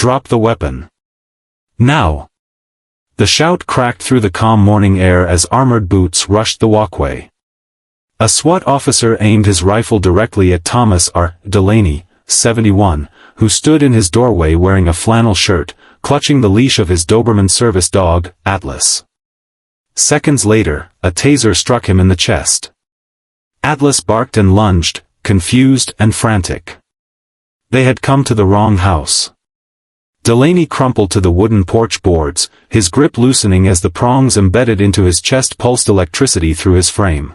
drop the weapon. Now! The shout cracked through the calm morning air as armored boots rushed the walkway. A SWAT officer aimed his rifle directly at Thomas R. Delaney, 71, who stood in his doorway wearing a flannel shirt, clutching the leash of his Doberman service dog, Atlas. Seconds later, a taser struck him in the chest. Atlas barked and lunged, confused and frantic. They had come to the wrong house. Delaney crumpled to the wooden porch boards, his grip loosening as the prongs embedded into his chest pulsed electricity through his frame.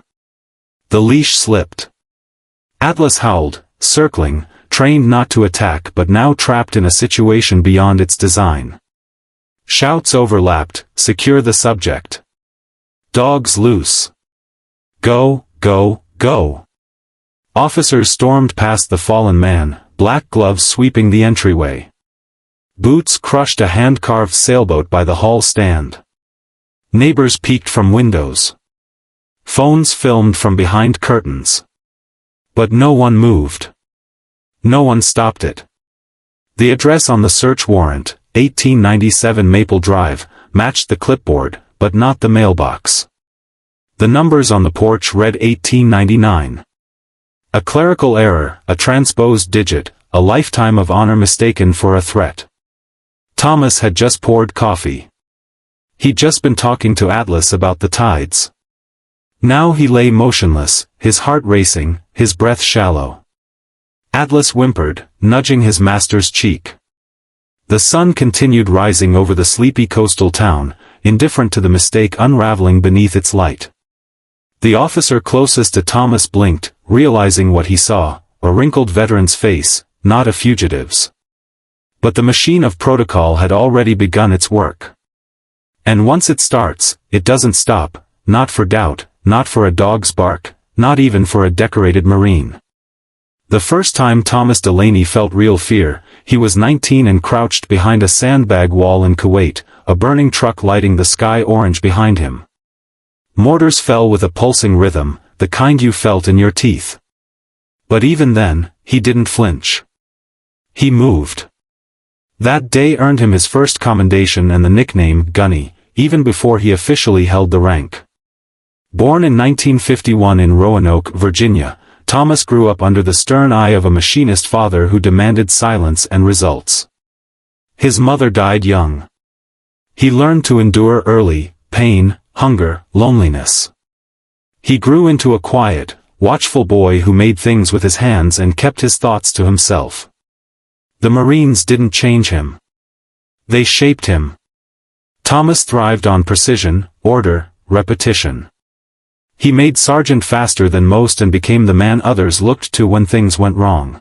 The leash slipped. Atlas howled, circling, trained not to attack but now trapped in a situation beyond its design. Shouts overlapped, "Secure the subject. Dogs loose. Go, go, go." Officers stormed past the fallen man, black gloves sweeping the entryway. Boots crushed a hand-carved sailboat by the hall stand. Neighbors peeked from windows. Phones filmed from behind curtains. But no one moved. No one stopped it. The address on the search warrant, 1897 Maple Drive, matched the clipboard, but not the mailbox. The numbers on the porch read 1899. A clerical error, a transposed digit, a lifetime of honor mistaken for a threat. Thomas had just poured coffee. He'd just been talking to Atlas about the tides. Now he lay motionless, his heart racing, his breath shallow. Atlas whimpered, nudging his master's cheek. The sun continued rising over the sleepy coastal town, indifferent to the mistake unraveling beneath its light. The officer closest to Thomas blinked, realizing what he saw, a wrinkled veteran's face, not a fugitive's. But the machine of protocol had already begun its work. And once it starts, it doesn't stop, not for doubt, not for a dog's bark, not even for a decorated Marine. The first time Thomas Delaney felt real fear, he was 19 and crouched behind a sandbag wall in Kuwait, a burning truck lighting the sky orange behind him. Mortars fell with a pulsing rhythm, the kind you felt in your teeth. But even then, he didn't flinch. He moved. That day earned him his first commendation and the nickname Gunny, even before he officially held the rank. Born in 1951 in Roanoke, Virginia, Thomas grew up under the stern eye of a machinist father who demanded silence and results. His mother died young. He learned to endure early, pain, hunger, loneliness. He grew into a quiet, watchful boy who made things with his hands and kept his thoughts to himself. The Marines didn't change him. They shaped him. Thomas thrived on precision, order, repetition. He made sergeant faster than most and became the man others looked to when things went wrong.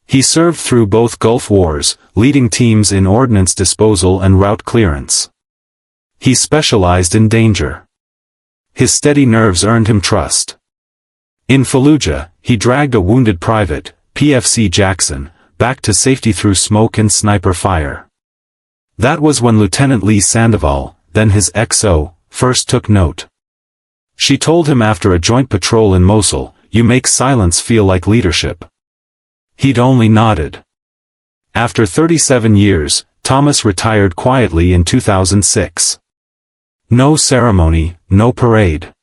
He served through both Gulf Wars, leading teams in ordnance disposal and route clearance. He specialized in danger. His steady nerves earned him trust. In Fallujah, he dragged a wounded private, PFC Jackson, back to safety through smoke and sniper fire. That was when Lieutenant Lee Sandoval, then his XO, first took note. She told him after a joint patrol in Mosul, "You make silence feel like leadership." He'd only nodded. After 37 years, Thomas retired quietly in 2006. No ceremony, no parade.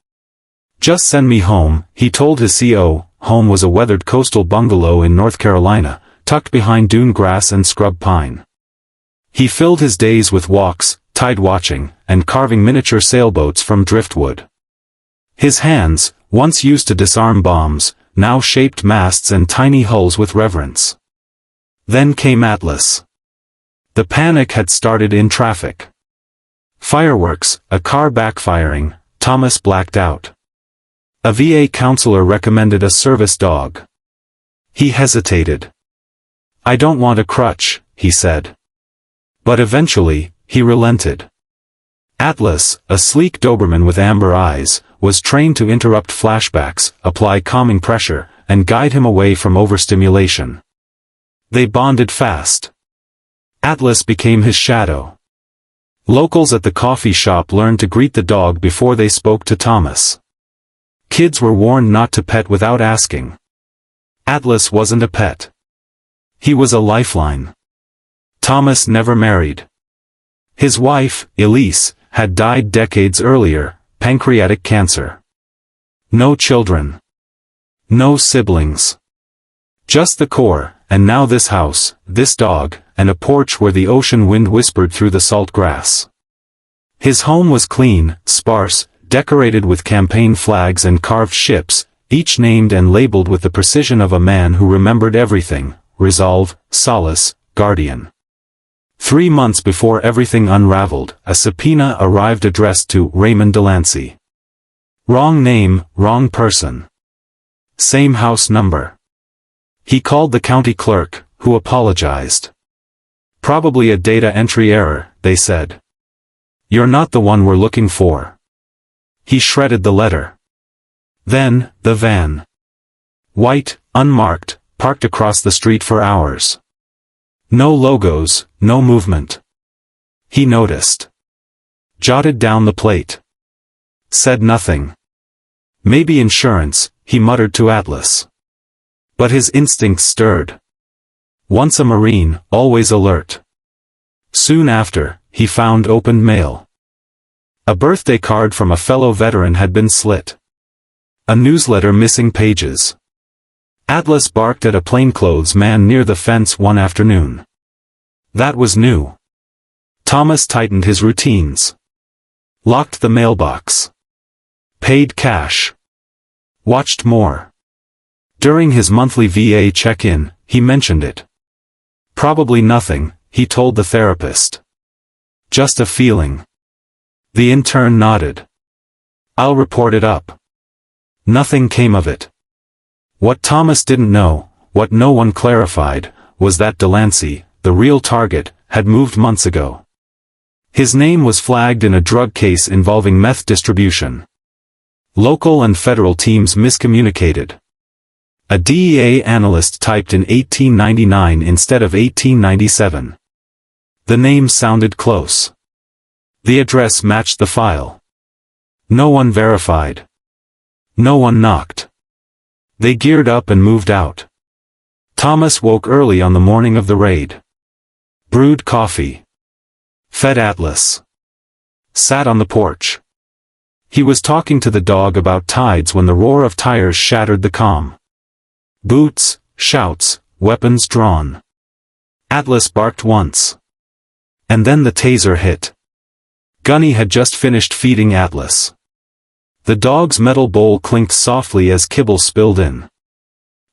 "Just send me home," he told his CO. Home was a weathered coastal bungalow in North Carolina, tucked behind dune grass and scrub pine. He filled his days with walks, tide watching, and carving miniature sailboats from driftwood. His hands, once used to disarm bombs, now shaped masts and tiny hulls with reverence. Then came Atlas. The panic had started in traffic. Fireworks, a car backfiring, Thomas blacked out. A VA counselor recommended a service dog. He hesitated. "I don't want a crutch," he said. But eventually, he relented. Atlas, a sleek Doberman with amber eyes, was trained to interrupt flashbacks, apply calming pressure, and guide him away from overstimulation. They bonded fast. Atlas became his shadow. Locals at the coffee shop learned to greet the dog before they spoke to Thomas. Kids were warned not to pet without asking. Atlas wasn't a pet. He was a lifeline. Thomas never married. His wife, Elise, had died decades earlier, pancreatic cancer. No children. No siblings. Just the core, and now this house, this dog, and a porch where the ocean wind whispered through the salt grass. His home was clean, sparse, decorated with campaign flags and carved ships, each named and labeled with the precision of a man who remembered everything: resolve, solace, guardian. 3 months before everything unraveled, a subpoena arrived addressed to Raymond Delancey. Wrong name, wrong person. Same house number. He called the county clerk, who apologized. Probably a data entry error, they said. You're not the one we're looking for. He shredded the letter. Then, the van. White, unmarked, parked across the street for hours. No logos, no movement. He noticed. Jotted down the plate. Said nothing. Maybe insurance, he muttered to Atlas. But his instincts stirred. Once a Marine, always alert. Soon after, he found opened mail. A birthday card from a fellow veteran had been slit. A newsletter missing pages. Atlas barked at a plainclothes man near the fence one afternoon. That was new. Thomas tightened his routines. Locked the mailbox. Paid cash. Watched more. During his monthly VA check-in, he mentioned it. Probably nothing, he told the therapist. Just a feeling. The intern nodded. I'll report it up. Nothing came of it. What Thomas didn't know, what no one clarified, was that Delancey, the real target, had moved months ago. His name was flagged in a drug case involving meth distribution. Local and federal teams miscommunicated. A DEA analyst typed in 1899 instead of 1897. The name sounded close. The address matched the file. No one verified. No one knocked. They geared up and moved out. Thomas woke early on the morning of the raid. Brewed coffee. Fed Atlas. Sat on the porch. He was talking to the dog about tides when the roar of tires shattered the calm. Boots, shouts, weapons drawn. Atlas barked once. And then the taser hit. Gunny had just finished feeding Atlas. The dog's metal bowl clinked softly as kibble spilled in.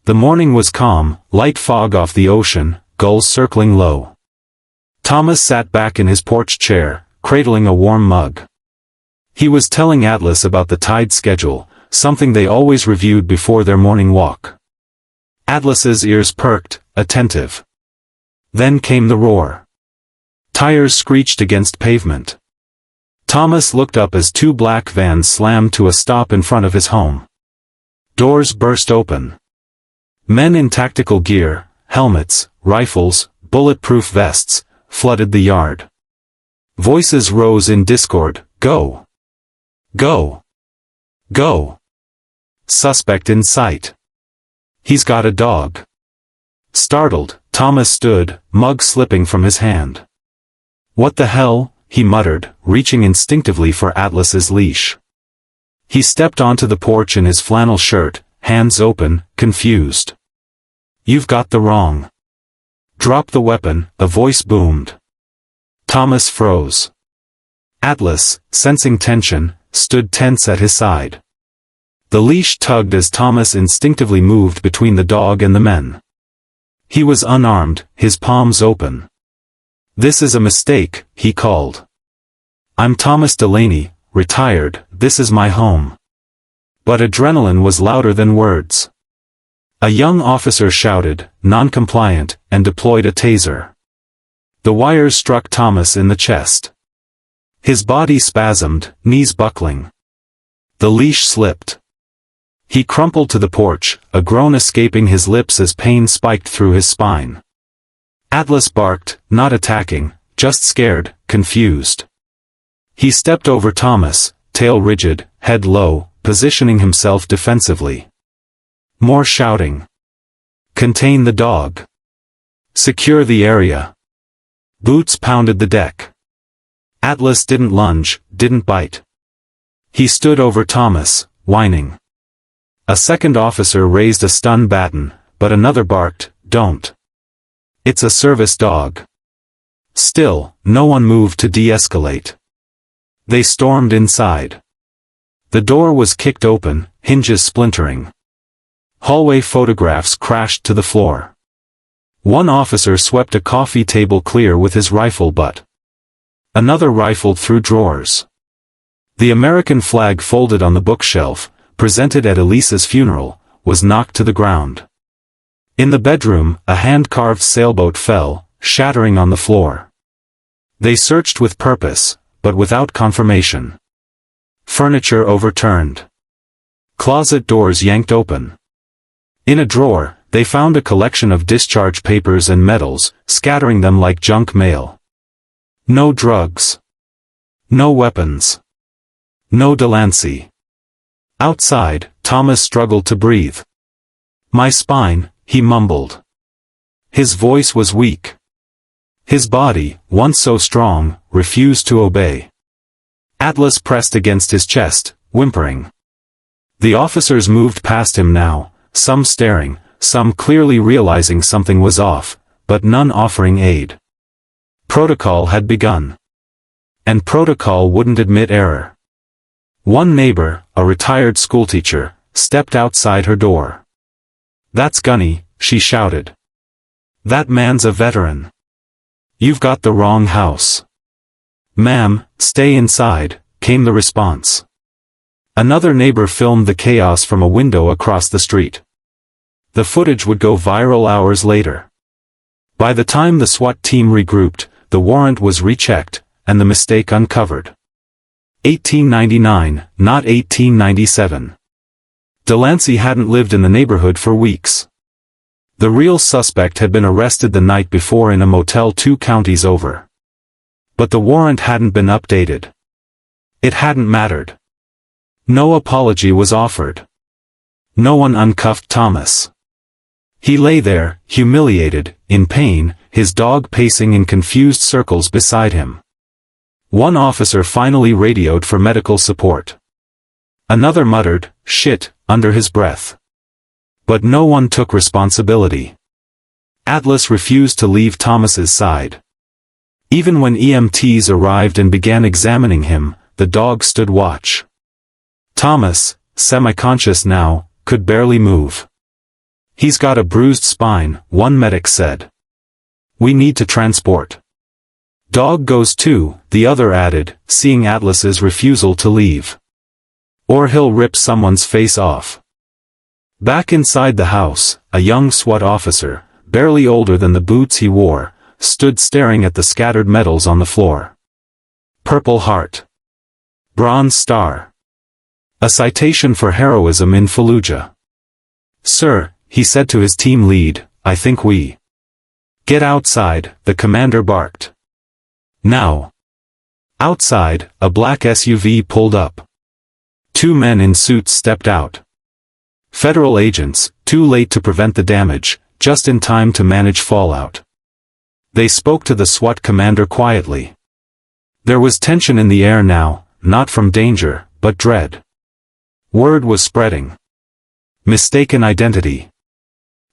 The morning was calm, light fog off the ocean, gulls circling low. Thomas sat back in his porch chair, cradling a warm mug. He was telling Atlas about the tide schedule, something they always reviewed before their morning walk. Atlas's ears perked, attentive. Then came the roar. Tires screeched against pavement. Thomas looked up as 2 black vans slammed to a stop in front of his home. Doors burst open. Men in tactical gear, helmets, rifles, bulletproof vests, flooded the yard. Voices rose in discord, "Go! Go! Go! Suspect in sight. He's got a dog." Startled, Thomas stood, mug slipping from his hand. "What the hell?" he muttered, reaching instinctively for Atlas's leash. He stepped onto the porch in his flannel shirt, hands open, confused. "You've got the wrong." "Drop the weapon," a voice boomed. Thomas froze. Atlas, sensing tension, stood tense at his side. The leash tugged as Thomas instinctively moved between the dog and the men. He was unarmed, his palms open. "This is a mistake," he called. "I'm Thomas Delaney, retired, this is my home." But adrenaline was louder than words. A young officer shouted, non-compliant, and deployed a taser. The wires struck Thomas in the chest. His body spasmed, knees buckling. The leash slipped. He crumpled to the porch, a groan escaping his lips as pain spiked through his spine. Atlas barked, not attacking, just scared, confused. He stepped over Thomas, tail rigid, head low, positioning himself defensively. More shouting. "Contain the dog. Secure the area." Boots pounded the deck. Atlas didn't lunge, didn't bite. He stood over Thomas, whining. A second officer raised a stun baton, but another barked, "Don't. It's a service dog." Still, no one moved to de-escalate. They stormed inside. The door was kicked open, hinges splintering. Hallway photographs crashed to the floor. One officer swept a coffee table clear with his rifle butt. Another rifled through drawers. The American flag folded on the bookshelf, presented at Elisa's funeral, was knocked to the ground. In the bedroom, a hand-carved sailboat fell, shattering on the floor. They searched with purpose, but without confirmation. Furniture overturned. Closet doors yanked open. In a drawer, they found a collection of discharge papers and medals, scattering them like junk mail. No drugs. No weapons. No Delaney. Outside, Thomas struggled to breathe. "My spine," he mumbled. His voice was weak. His body, once so strong, refused to obey. Atlas pressed against his chest, whimpering. The officers moved past him now, some staring, some clearly realizing something was off, but none offering aid. Protocol had begun. And protocol wouldn't admit error. One neighbor, a retired schoolteacher, stepped outside her door. "That's Gunny," she shouted. "That man's a veteran. You've got the wrong house." "Ma'am, stay inside," came the response. Another neighbor filmed the chaos from a window across the street. The footage would go viral hours later. By the time the SWAT team regrouped, the warrant was rechecked, and the mistake uncovered. 1899, not 1897. Delaney hadn't lived in the neighborhood for weeks. The real suspect had been arrested the night before in a motel 2 counties over. But the warrant hadn't been updated. It hadn't mattered. No apology was offered. No one uncuffed Thomas. He lay there, humiliated, in pain, his dog pacing in confused circles beside him. One officer finally radioed for medical support. Another muttered, "Shit," under his breath. But no one took responsibility. Atlas refused to leave Thomas's side. Even when EMTs arrived and began examining him, the dog stood watch. Thomas, semi-conscious now, could barely move. "He's got a bruised spine," one medic said. "We need to transport." "Dog goes too," the other added, seeing Atlas's refusal to leave. "Or he'll rip someone's face off." Back inside the house, a young SWAT officer, barely older than the boots he wore, stood staring at the scattered medals on the floor. Purple Heart. Bronze Star. A citation for heroism in Fallujah. "Sir," he said to his team lead, "I think we get outside," the commander barked. "Now." Outside, a black SUV pulled up. 2 men in suits stepped out. Federal agents, too late to prevent the damage, just in time to manage fallout. They spoke to the SWAT commander quietly. There was tension in the air now, not from danger, but dread. Word was spreading. Mistaken identity.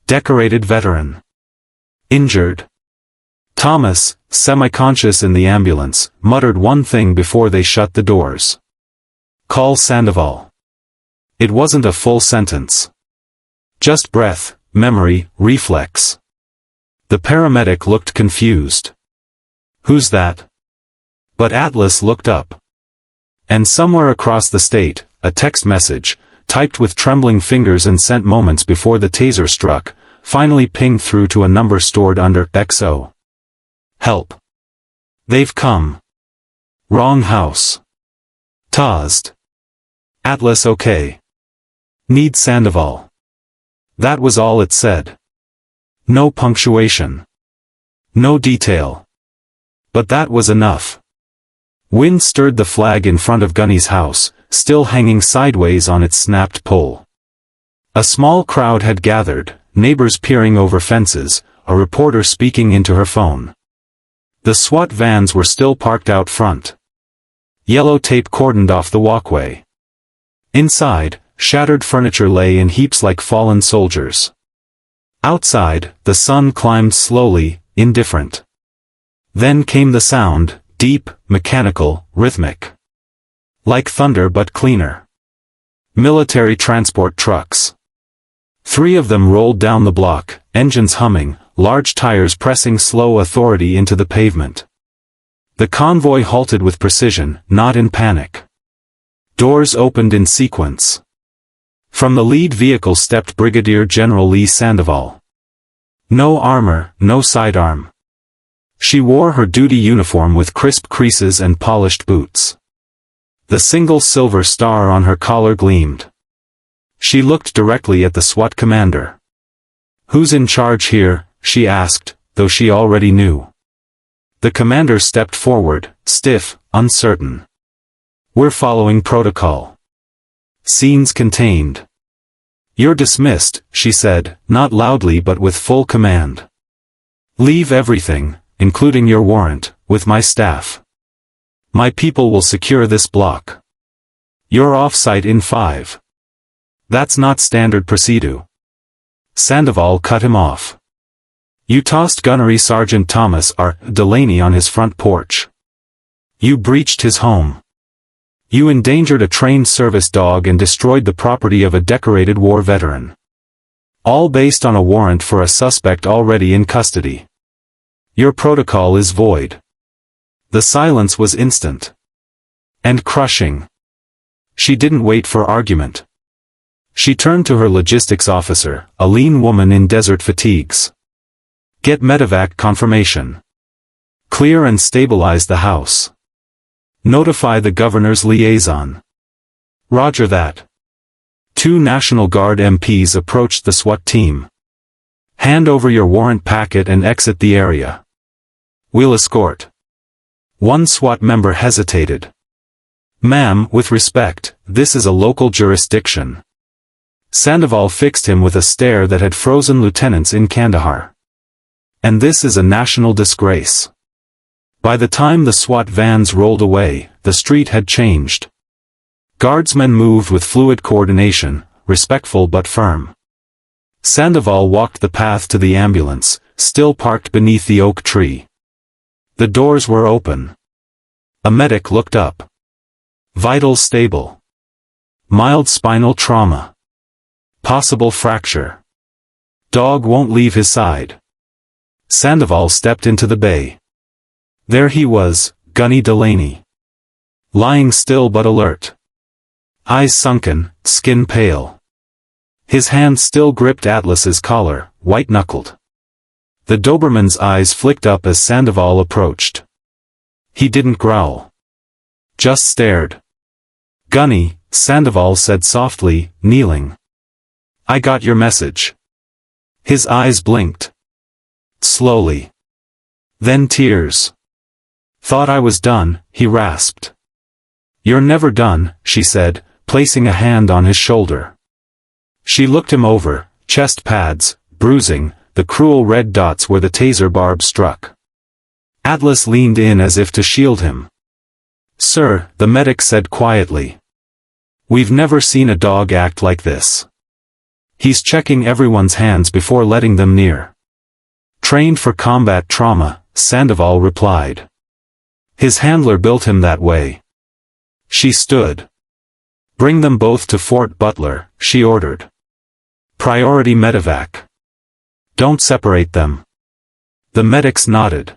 Decorated veteran. Injured. Thomas, semi-conscious in the ambulance, muttered one thing before they shut the doors. "Call Sandoval." It wasn't a full sentence. Just breath, memory, reflex. The paramedic looked confused. "Who's that?" But Atlas looked up. And somewhere across the state, a text message, typed with trembling fingers and sent moments before the taser struck, finally pinged through to a number stored under XO. "Help. They've come. Wrong house. Tased. Atlas okay. Need Sandoval." That was all it said. No punctuation. No detail. But that was enough. Wind stirred the flag in front of Gunny's house, still hanging sideways on its snapped pole. A small crowd had gathered, neighbors peering over fences, a reporter speaking into her phone. The SWAT vans were still parked out front. Yellow tape cordoned off the walkway. Inside, shattered furniture lay in heaps like fallen soldiers. Outside, the sun climbed slowly, indifferent. Then came the sound, deep, mechanical, rhythmic. Like thunder but cleaner. Military transport trucks. 3 of them rolled down the block, engines humming, large tires pressing slow authority into the pavement. The convoy halted with precision, not in panic. Doors opened in sequence. From the lead vehicle stepped Brigadier General Lee Sandoval. No armor, no sidearm. She wore her duty uniform with crisp creases and polished boots. The single silver star on her collar gleamed. She looked directly at the SWAT commander. "Who's in charge here?" she asked, though she already knew. The commander stepped forward, stiff, uncertain. "We're following protocol. Scenes contained." "You're dismissed," she said, not loudly but with full command. "Leave everything, including your warrant, with my staff. My people will secure this block. You're off-site in 5. That's not standard procedure." Sandoval cut him off. "You tossed Gunnery Sergeant Thomas R. Delaney on his front porch. You breached his home. You endangered a trained service dog and destroyed the property of a decorated war veteran. All based on a warrant for a suspect already in custody. Your protocol is void." The silence was instant. And crushing. She didn't wait for argument. She turned to her logistics officer, a lean woman in desert fatigues. "Get medevac confirmation. Clear and stabilize the house. Notify the governor's liaison." "Roger that." 2 National Guard MPs approached the SWAT team. "Hand over your warrant packet and exit the area. We'll escort." One SWAT member hesitated. "Ma'am, with respect, this is a local jurisdiction." Sandoval fixed him with a stare that had frozen lieutenants in Kandahar. "And this is a national disgrace." By the time the SWAT vans rolled away, the street had changed. Guardsmen moved with fluid coordination, respectful but firm. Sandoval walked the path to the ambulance, still parked beneath the oak tree. The doors were open. A medic looked up. "Vitals stable. Mild spinal trauma. Possible fracture. Dog won't leave his side." Sandoval stepped into the bay. There he was, Gunny Delaney. Lying still but alert. Eyes sunken, skin pale. His hand still gripped Atlas's collar, white-knuckled. The Doberman's eyes flicked up as Sandoval approached. He didn't growl. Just stared. "Gunny," Sandoval said softly, kneeling. "I got your message." His eyes blinked. Slowly. Then tears. "Thought I was done," he rasped. "You're never done," she said, placing a hand on his shoulder. She looked him over, chest pads, bruising, the cruel red dots where the taser barb struck. Atlas leaned in as if to shield him. "Sir," the medic said quietly. "We've never seen a dog act like this. He's checking everyone's hands before letting them near." "Trained for combat trauma," Sandoval replied. "His handler built him that way." She stood. "Bring them both to Fort Butler," she ordered. "Priority medevac. Don't separate them." The medics nodded.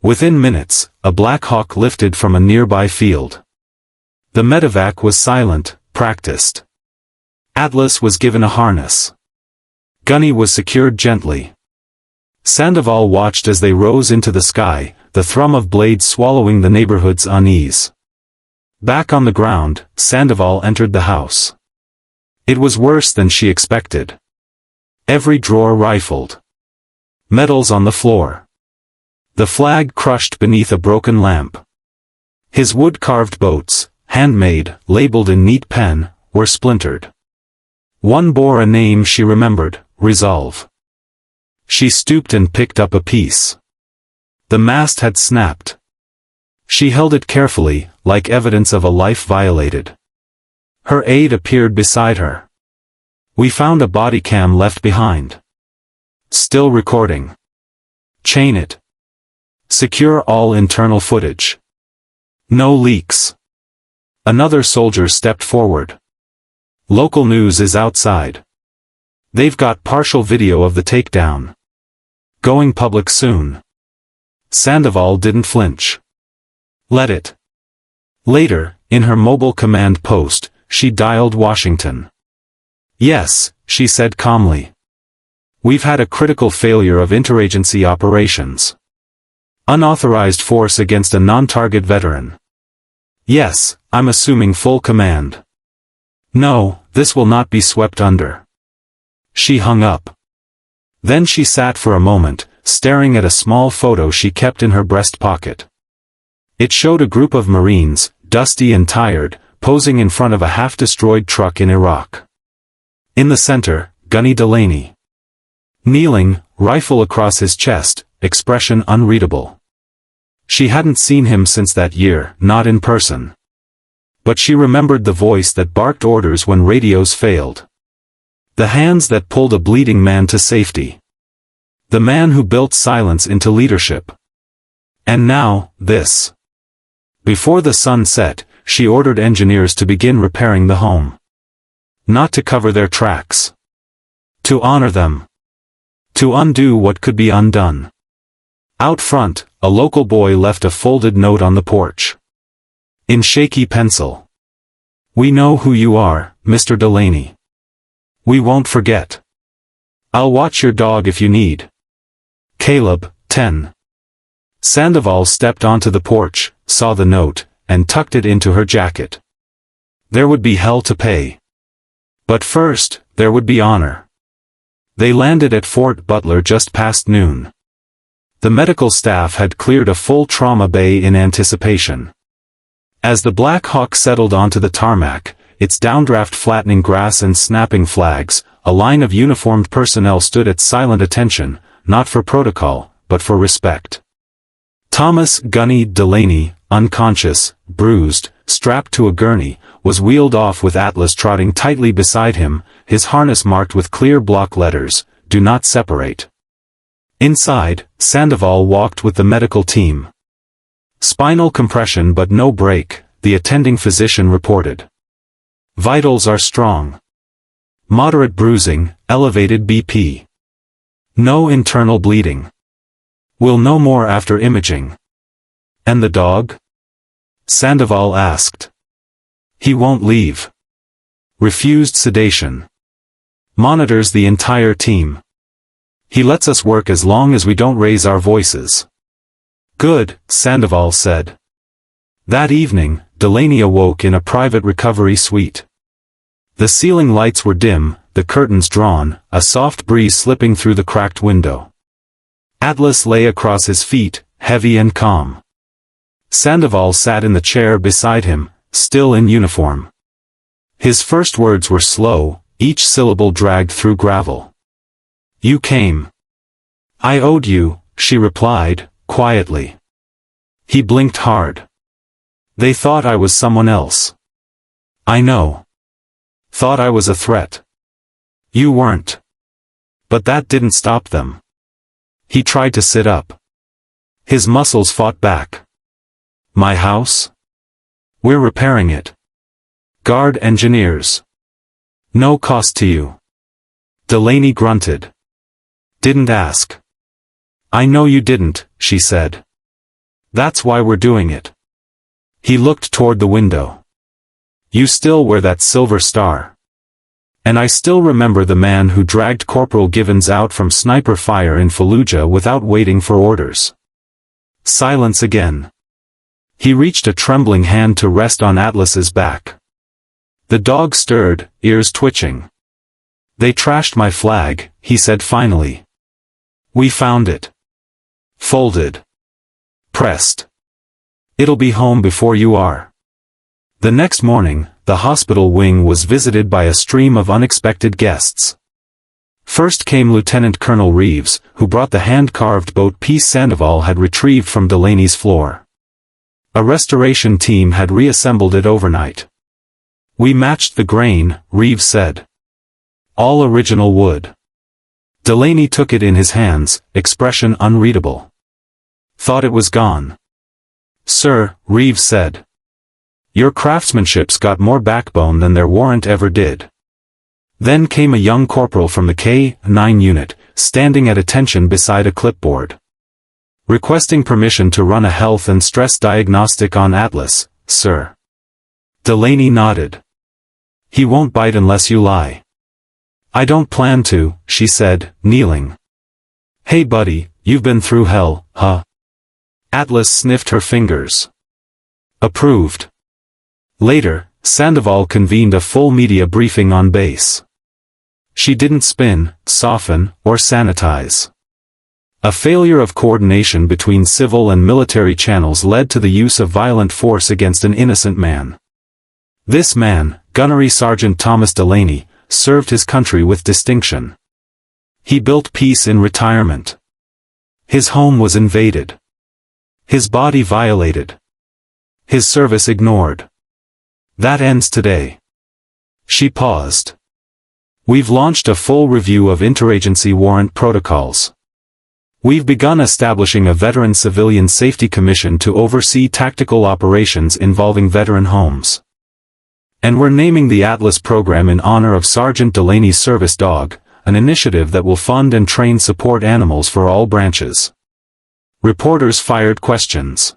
Within minutes, a Black Hawk lifted from a nearby field. The medevac was silent, practiced. Atlas was given a harness. Gunny was secured gently. Sandoval watched as they rose into the sky, the thrum of blades swallowing the neighborhood's unease. Back on the ground, Sandoval entered the house. It was worse than she expected. Every drawer rifled. Medals on the floor. The flag crushed beneath a broken lamp. His wood-carved boats, handmade, labeled in neat pen, were splintered. One bore a name she remembered, Resolve. She stooped and picked up a piece. The mast had snapped. She held it carefully, like evidence of a life violated. Her aide appeared beside her. "We found a body cam left behind. Still recording. Chain it. Secure all internal footage. No leaks." Another soldier stepped forward. "Local news is outside. They've got partial video of the takedown. Going public soon." Sandoval didn't flinch. "Let it." Later, in her mobile command post, she dialed Washington. "Yes," she said calmly. "We've had a critical failure of interagency operations. Unauthorized force against a non-target veteran. Yes, I'm assuming full command. No, this will not be swept under." She hung up. Then she sat for a moment, staring at a small photo she kept in her breast pocket. It showed a group of Marines, dusty and tired, posing in front of a half-destroyed truck in Iraq. In the center, Gunny Delaney. Kneeling, rifle across his chest, expression unreadable. She hadn't seen him since that year, not in person. But she remembered the voice that barked orders when radios failed. The hands that pulled a bleeding man to safety. The man who built silence into leadership. And now, this. Before the sun set, she ordered engineers to begin repairing the home. Not to cover their tracks. To honor them. To undo what could be undone. Out front, a local boy left a folded note on the porch. In shaky pencil. "We know who you are, Mr. Delaney. We won't forget. I'll watch your dog if you need. Caleb, 10. Sandoval stepped onto the porch, saw the note, and tucked it into her jacket. There would be hell to pay. But first, there would be honor. They landed at Fort Butler just past noon. The medical staff had cleared a full trauma bay in anticipation. As the Black Hawk settled onto the tarmac, its downdraft flattening grass and snapping flags, a line of uniformed personnel stood at silent attention, not for protocol, but for respect. Thomas "Gunny" Delaney, unconscious, bruised, strapped to a gurney, was wheeled off with Atlas trotting tightly beside him, his harness marked with clear block letters, "Do not separate." Inside, Sandoval walked with the medical team. Spinal compression but no break, the attending physician reported. Vitals are strong. Moderate bruising, elevated BP. No internal bleeding. We'll know more after imaging. And the dog? Sandoval asked. He won't leave. Refused sedation. Monitors the entire team. He lets us work as long as we don't raise our voices. Good, Sandoval said. That evening, Delaney awoke in a private recovery suite. The ceiling lights were dim, the curtains drawn, a soft breeze slipping through the cracked window. Atlas lay across his feet, heavy and calm. Sandoval sat in the chair beside him, still in uniform. His first words were slow, each syllable dragged through gravel. You came. I owed you, she replied, quietly. He blinked hard. They thought I was someone else. I know. Thought I was a threat. You weren't. But that didn't stop them. He tried to sit up. His muscles fought back. My house? We're repairing it. Guard engineers. No cost to you. Delaney grunted. Didn't ask. I know you didn't, she said. That's why we're doing it. He looked toward the window. You still wear that silver star. And I still remember the man who dragged Corporal Givens out from sniper fire in Fallujah without waiting for orders. Silence again. He reached a trembling hand to rest on Atlas's back. The dog stirred, ears twitching. They trashed my flag, he said finally. We found it. Folded. Pressed. It'll be home before you are. The next morning, the hospital wing was visited by a stream of unexpected guests. First came Lieutenant Colonel Reeves, who brought the hand-carved boat piece Sandoval had retrieved from Delaney's floor. A restoration team had reassembled it overnight. "We matched the grain," Reeves said. "All original wood." Delaney took it in his hands, expression unreadable. "Thought it was gone." "Sir," Reeves said. "Your craftsmanship's got more backbone than their warrant ever did." Then came a young corporal from the K-9 unit, standing at attention beside a clipboard. "Requesting permission to run a health and stress diagnostic on Atlas, sir." Delaney nodded. "He won't bite unless you lie." "I don't plan to," she said, kneeling. "Hey buddy, you've been through hell, huh?" Atlas sniffed her fingers. "Approved." Later, Sandoval convened a full media briefing on base. She didn't spin, soften, or sanitize. A failure of coordination between civil and military channels led to the use of violent force against an innocent man. This man, Gunnery Sergeant Thomas Delaney, served his country with distinction. He built peace in retirement. His home was invaded. His body violated. His service ignored. That ends today. She paused. "We've launched a full review of interagency warrant protocols. We've begun establishing a Veteran Civilian Safety Commission to oversee tactical operations involving veteran homes. And we're naming the Atlas program in honor of Sergeant Delaney's service dog, an initiative that will fund and train support animals for all branches." Reporters fired questions.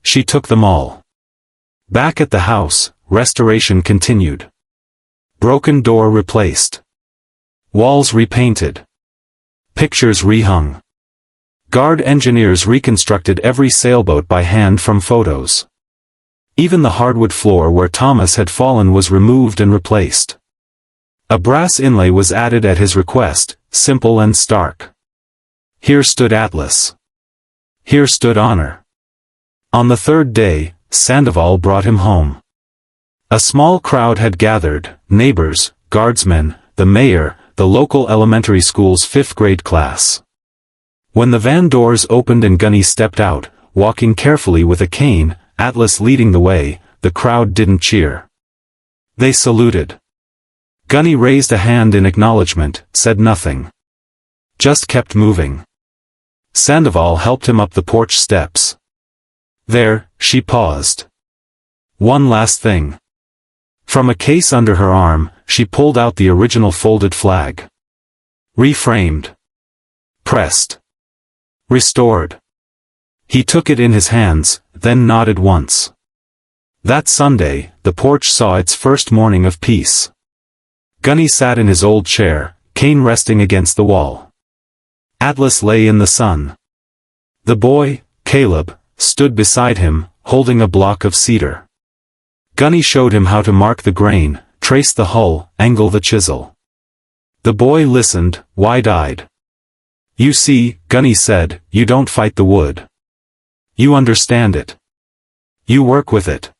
She took them all. Back at the house, restoration continued. Broken door replaced. Walls repainted. Pictures rehung. Guard engineers reconstructed every sailboat by hand from photos. Even the hardwood floor where Thomas had fallen was removed and replaced. A brass inlay was added at his request, simple and stark. Here stood Atlas. Here stood honor. On the third day, Sandoval brought him home. A small crowd had gathered, neighbors, guardsmen, the mayor, the local elementary school's fifth-grade class. When the van doors opened and Gunny stepped out, walking carefully with a cane, Atlas leading the way, the crowd didn't cheer. They saluted. Gunny raised a hand in acknowledgement, said nothing. Just kept moving. Sandoval helped him up the porch steps. There, she paused. One last thing. From a case under her arm, she pulled out the original folded flag. Reframed. Pressed. Restored. He took it in his hands, then nodded once. That Sunday, the porch saw its first morning of peace. Gunny sat in his old chair, cane resting against the wall. Atlas lay in the sun. The boy, Caleb, stood beside him, holding a block of cedar. Gunny showed him how to mark the grain, trace the hull, angle the chisel. The boy listened, wide-eyed. You see, Gunny said, you don't fight the wood. You understand it. You work with it.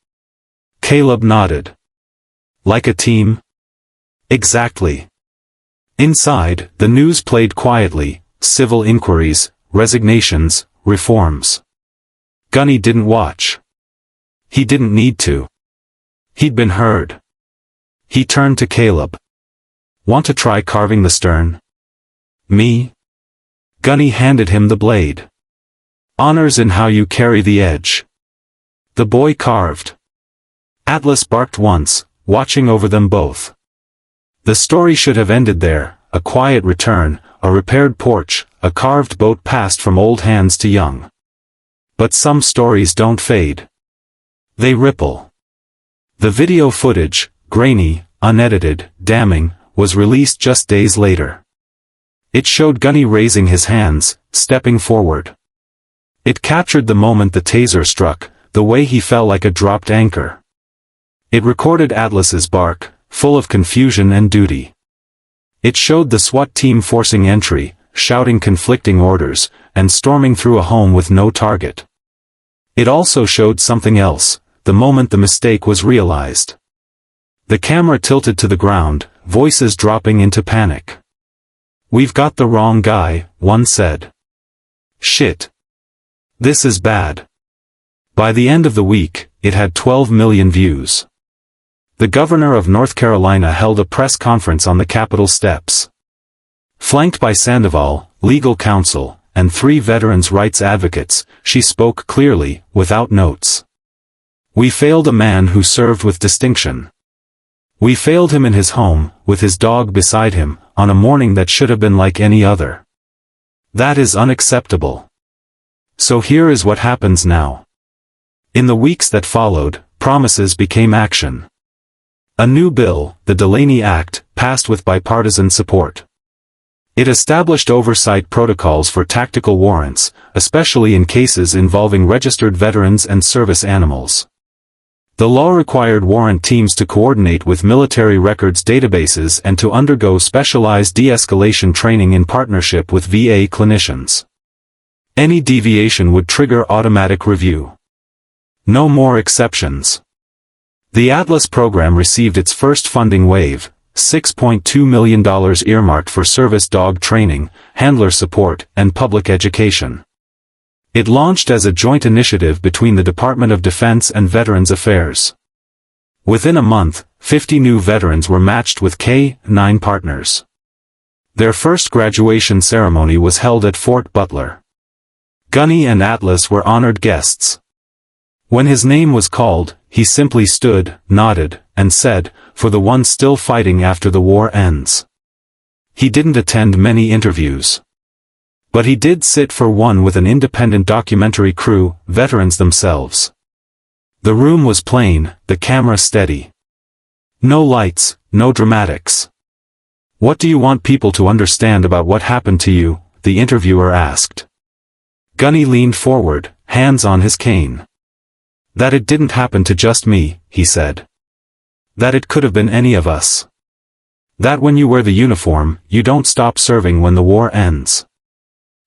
Caleb nodded. Like a team? Exactly. Inside, the news played quietly, civil inquiries, resignations, reforms. Gunny didn't watch. He didn't need to. He'd been heard. He turned to Caleb. Want to try carving the stern? Me? Gunny handed him the blade. Honor's in how you carry the edge. The boy carved. Atlas barked once, watching over them both. The story should have ended there, a quiet return, a repaired porch, a carved boat passed from old hands to young. But some stories don't fade. They ripple. The video footage, grainy, unedited, damning, was released just days later. It showed Gunny raising his hands, stepping forward. It captured the moment the taser struck, the way he fell like a dropped anchor. It recorded Atlas's bark, full of confusion and duty. It showed the SWAT team forcing entry, shouting conflicting orders, and storming through a home with no target. It also showed something else, the moment the mistake was realized. The camera tilted to the ground, voices dropping into panic. "We've got the wrong guy," one said. "Shit. This is bad." By the end of the week, it had 12 million views. The governor of North Carolina held a press conference on the Capitol steps. Flanked by Sandoval, legal counsel, and 3 veterans' rights advocates, she spoke clearly, without notes. "We failed a man who served with distinction. We failed him in his home, with his dog beside him, on a morning that should have been like any other. That is unacceptable. So here is what happens now." In the weeks that followed, promises became action. A new bill, the Delaney Act, passed with bipartisan support. It established oversight protocols for tactical warrants, especially in cases involving registered veterans and service animals. The law required warrant teams to coordinate with military records databases and to undergo specialized de-escalation training in partnership with VA clinicians. Any deviation would trigger automatic review. No more exceptions. The Atlas program received its first funding wave, $6.2 million earmarked for service dog training, handler support, and public education. It launched as a joint initiative between the Department of Defense and Veterans Affairs. Within a month, 50 new veterans were matched with K-9 partners. Their first graduation ceremony was held at Fort Butler. Gunny and Atlas were honored guests. When his name was called, he simply stood, nodded, and said, "For the ones still fighting after the war ends." He didn't attend many interviews. But he did sit for one with an independent documentary crew, veterans themselves. The room was plain, the camera steady. No lights, no dramatics. "What do you want people to understand about what happened to you?" the interviewer asked. Gunny leaned forward, hands on his cane. "That it didn't happen to just me," he said. "That it could have been any of us. That when you wear the uniform, you don't stop serving when the war ends.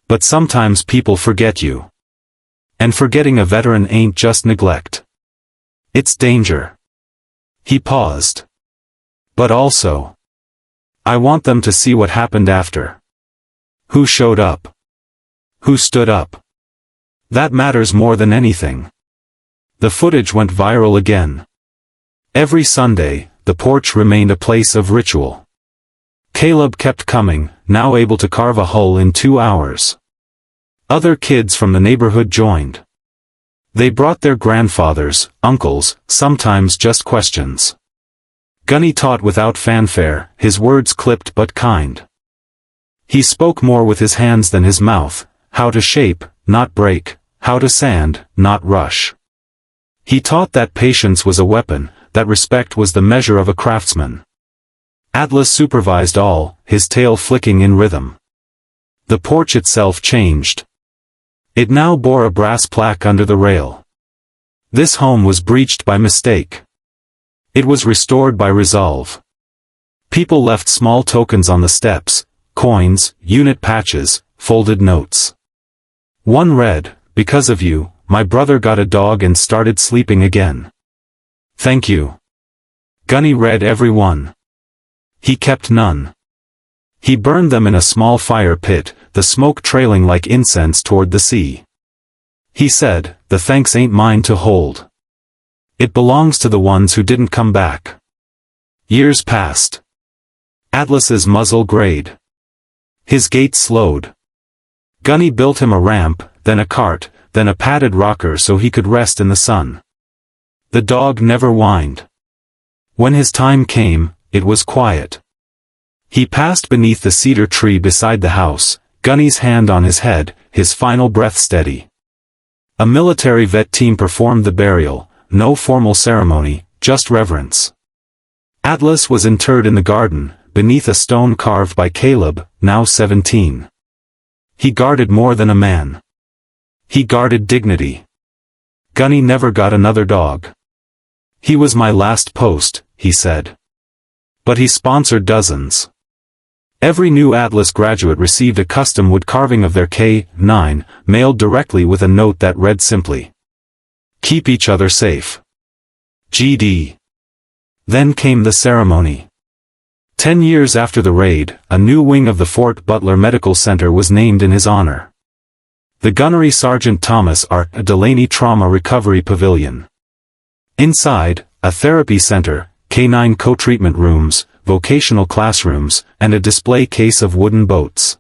But sometimes people forget you. And forgetting a veteran ain't just neglect. It's danger." He paused. "But also, I want them to see what happened after. Who showed up? Who stood up? That matters more than anything." The footage went viral again. Every Sunday, the porch remained a place of ritual. Caleb kept coming, now able to carve a hull in 2 hours. Other kids from the neighborhood joined. They brought their grandfathers, uncles, sometimes just questions. Gunny taught without fanfare, his words clipped but kind. He spoke more with his hands than his mouth, how to shape, not break, how to sand, not rush. He taught that patience was a weapon, that respect was the measure of a craftsman. Atlas supervised all, his tail flicking in rhythm. The porch itself changed. It now bore a brass plaque under the rail. This home was breached by mistake. It was restored by resolve. People left small tokens on the steps, coins, unit patches, folded notes. One read, "Because of you, my brother got a dog and started sleeping again. Thank you." Gunny read every one. He kept none. He burned them in a small fire pit, the smoke trailing like incense toward the sea. He said, "The thanks ain't mine to hold. It belongs to the ones who didn't come back." Years passed. Atlas's muzzle grayed. His gait slowed. Gunny built him a ramp, then a cart, then a padded rocker so he could rest in the sun. The dog never whined. When his time came, it was quiet. He passed beneath the cedar tree beside the house, Gunny's hand on his head, his final breath steady. A military vet team performed the burial, no formal ceremony, just reverence. Atlas was interred in the garden, beneath a stone carved by Caleb, now 17. He guarded more than a man. He guarded dignity. Gunny never got another dog. "He was my last post," he said. But he sponsored dozens. Every new Atlas graduate received a custom wood carving of their K-9, mailed directly with a note that read simply, "Keep each other safe. GD." Then came the ceremony. 10 years after the raid, a new wing of the Fort Butler Medical Center was named in his honor. The Gunnery Sergeant Thomas R. Delaney Trauma Recovery Pavilion. Inside, a therapy center, canine co-treatment rooms, vocational classrooms, and a display case of wooden boats.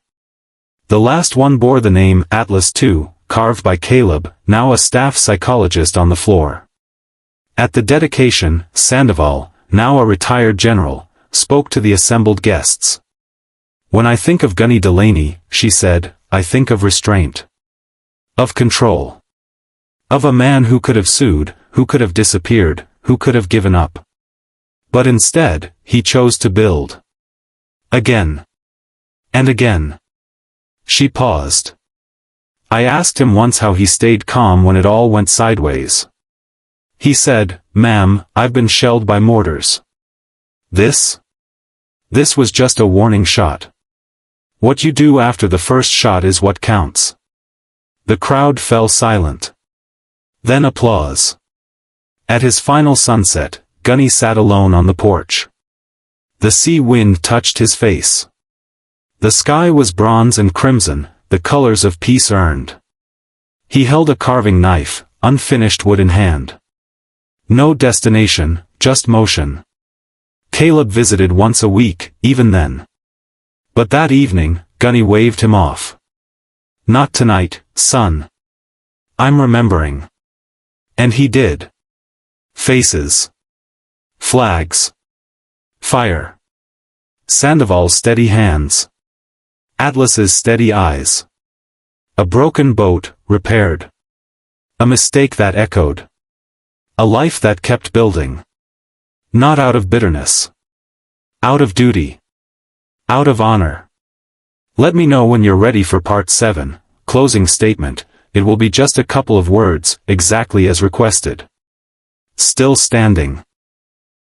The last one bore the name Atlas II, carved by Caleb, now a staff psychologist on the floor. At the dedication, Sandoval, now a retired general, spoke to the assembled guests. "When I think of Gunny Delaney," she said, "I think of restraint. Of control. Of a man who could have sued, who could have disappeared, who could have given up. But instead, he chose to build. Again. And again." She paused. I asked him once how he stayed calm when it all went sideways. He said, "Ma'am, I've been shelled by mortars. This was just a warning shot. What you do after the first shot is what counts." The crowd fell silent. Then applause. At his final sunset, Gunny sat alone on the porch. The sea wind touched his face. The sky was bronze and crimson, the colors of peace earned. He held a carving knife, unfinished wood in hand. No destination, just motion. Caleb visited once a week, even then. But that evening, Gunny waved him off. "Not tonight, son. I'm remembering." And he did. Faces. Flags. Fire. Sandoval's steady hands. Atlas's steady eyes. A broken boat, repaired. A mistake that echoed. A life that kept building. Not out of bitterness. Out of duty. Out of honor. Let me know when you're ready for part 7, closing statement. It will be just a couple of words, exactly as requested. Still standing.